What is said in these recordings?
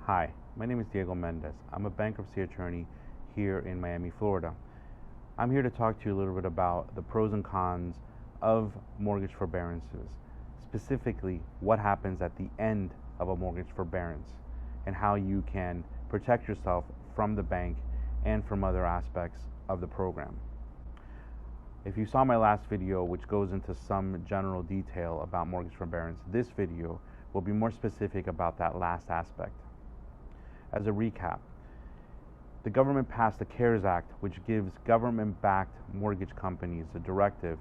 Hi, my name is Diego Mendez. I'm a bankruptcy attorney here in Miami, Florida. I'm here to talk to you a little bit about the pros and cons of mortgage forbearances, specifically what happens at the end of a mortgage forbearance and how you can protect yourself from the bank and from other aspects of the program. If you saw my last video, which goes into some general detail about mortgage forbearance, this video will be more specific about that last aspect. As a recap, the government passed the CARES Act, which gives government-backed mortgage companies a directive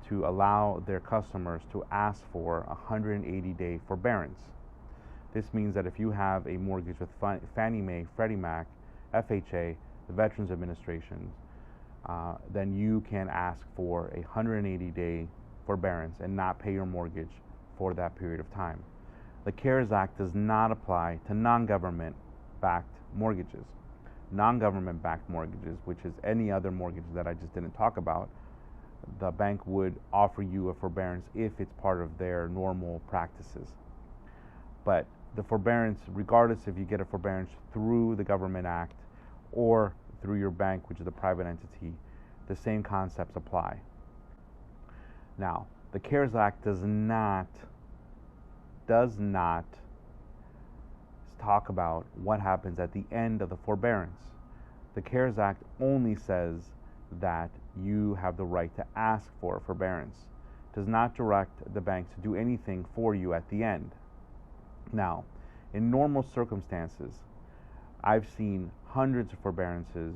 to allow their customers to ask for a 180-day forbearance. This means that if you have a mortgage with Fannie Mae, Freddie Mac, FHA, the Veterans Administration, then you can ask for a 180-day forbearance and not pay your mortgage for that period of time. The CARES Act does not apply to non-government-backed mortgages. Non-government-backed mortgages, which is any other mortgage that I just didn't talk about, the bank would offer you a forbearance if it's part of their normal practices. But the forbearance, regardless if you get a forbearance through the government act or through your bank, which is a private entity, the same concepts apply. Now, the CARES Act does not talk about what happens at the end of the forbearance. The CARES Act only says that you have the right to ask for forbearance. It does not direct the bank to do anything for you at the end. Now, in normal circumstances, I've seen hundreds of forbearances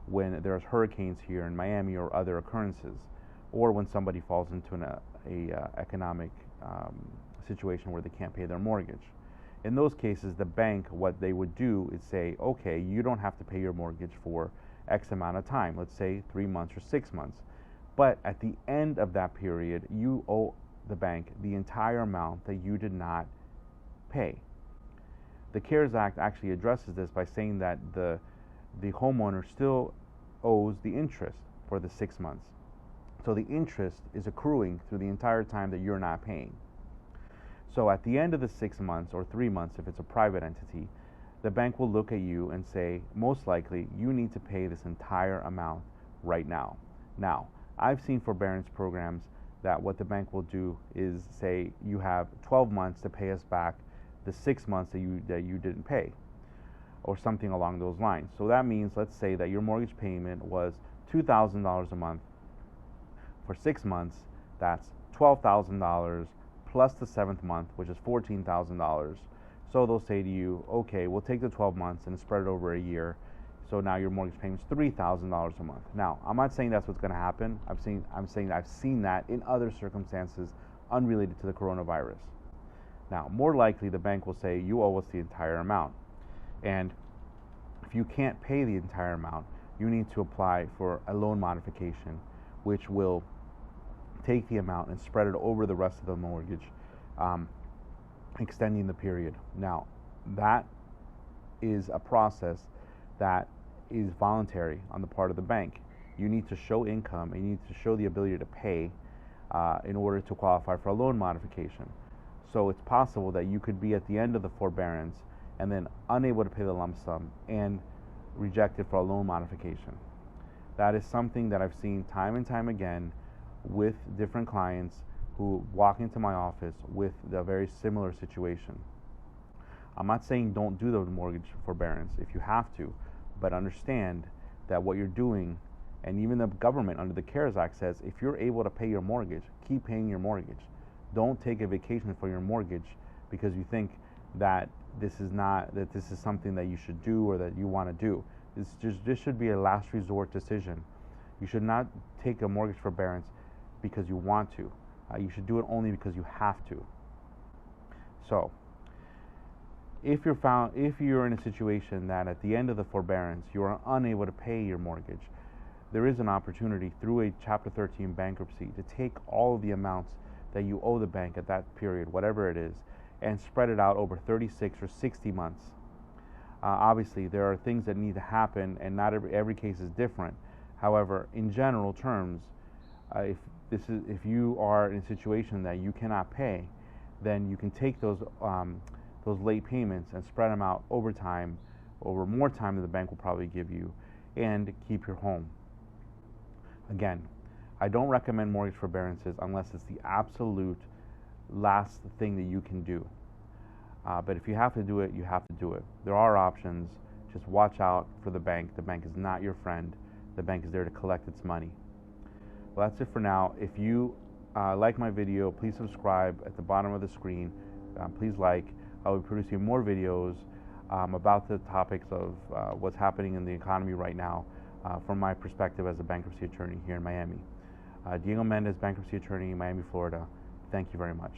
when there's hurricanes here in Miami or other occurrences, or when somebody falls into an economic situation where they can't pay their mortgage. In those cases, the bank, what they would do is say, okay, you don't have to pay your mortgage for X amount of time, let's say 3 months or 6 months. But at the end of that period, you owe the bank the entire amount that you did not pay. The CARES Act actually addresses this by saying that the homeowner still owes the interest for the 6 months. So the interest is accruing through the entire time that you're not paying. So at the end of the 6 months or 3 months, if it's a private entity, the bank will look at you and say, most likely, you need to pay this entire amount right now. Now, I've seen forbearance programs that what the bank will do is say, you have 12 months to pay us back the 6 months that you didn't pay, or something along those lines. So that means, let's say that your mortgage payment was $2,000 a month. For 6 months, that's $12,000 plus the 7th month, which is $14,000. So they'll say to you, okay, we'll take the 12 months and spread it over a year. So now your mortgage payment is $3,000 a month. Now, I'm not saying that's what's going to happen. I'm saying I've seen that in other circumstances unrelated to the coronavirus. Now, more likely, the bank will say you owe us the entire amount. And if you can't pay the entire amount, you need to apply for a loan modification, which will take the amount and spread it over the rest of the mortgage, extending the period. Now, that is a process that is voluntary on the part of the bank. You need to show income and you need to show the ability to pay in order to qualify for a loan modification. So it's possible that you could be at the end of the forbearance and then unable to pay the lump sum and rejected for a loan modification. That is something that I've seen time and time again with different clients who walk into my office with a very similar situation. I'm not saying don't do the mortgage forbearance if you have to, but understand that what you're doing, and even the government under the CARES Act says, if you're able to pay your mortgage, keep paying your mortgage. Don't take a vacation for your mortgage because you think that this is something that you should do or that you want to do. This should be a last resort decision. You should not take a mortgage forbearance because you want to. You should do it only because you have to. So, if you're in a situation that at the end of the forbearance you are unable to pay your mortgage, there is an opportunity through a Chapter 13 bankruptcy to take all of the amounts that you owe the bank at that period, whatever it is, and spread it out over 36 or 60 months. Obviously, there are things that need to happen, and not every case is different. However, in general terms, if you are in a situation that you cannot pay, then you can take those those late payments and spread them out over time, over more time than the bank will probably give you, and keep your home. Again, I don't recommend mortgage forbearances unless it's the absolute last thing that you can do. But if you have to do it, you have to do it. There are options. Just watch out for the bank. The bank is not your friend. The bank is there to collect its money. Well, that's it for now. If you like my video, please subscribe at the bottom of the screen. Please like. I'll be producing more videos about the topics of what's happening in the economy right now from my perspective as a bankruptcy attorney here in Miami. Diego Mendez, bankruptcy attorney in Miami, Florida. Thank you very much.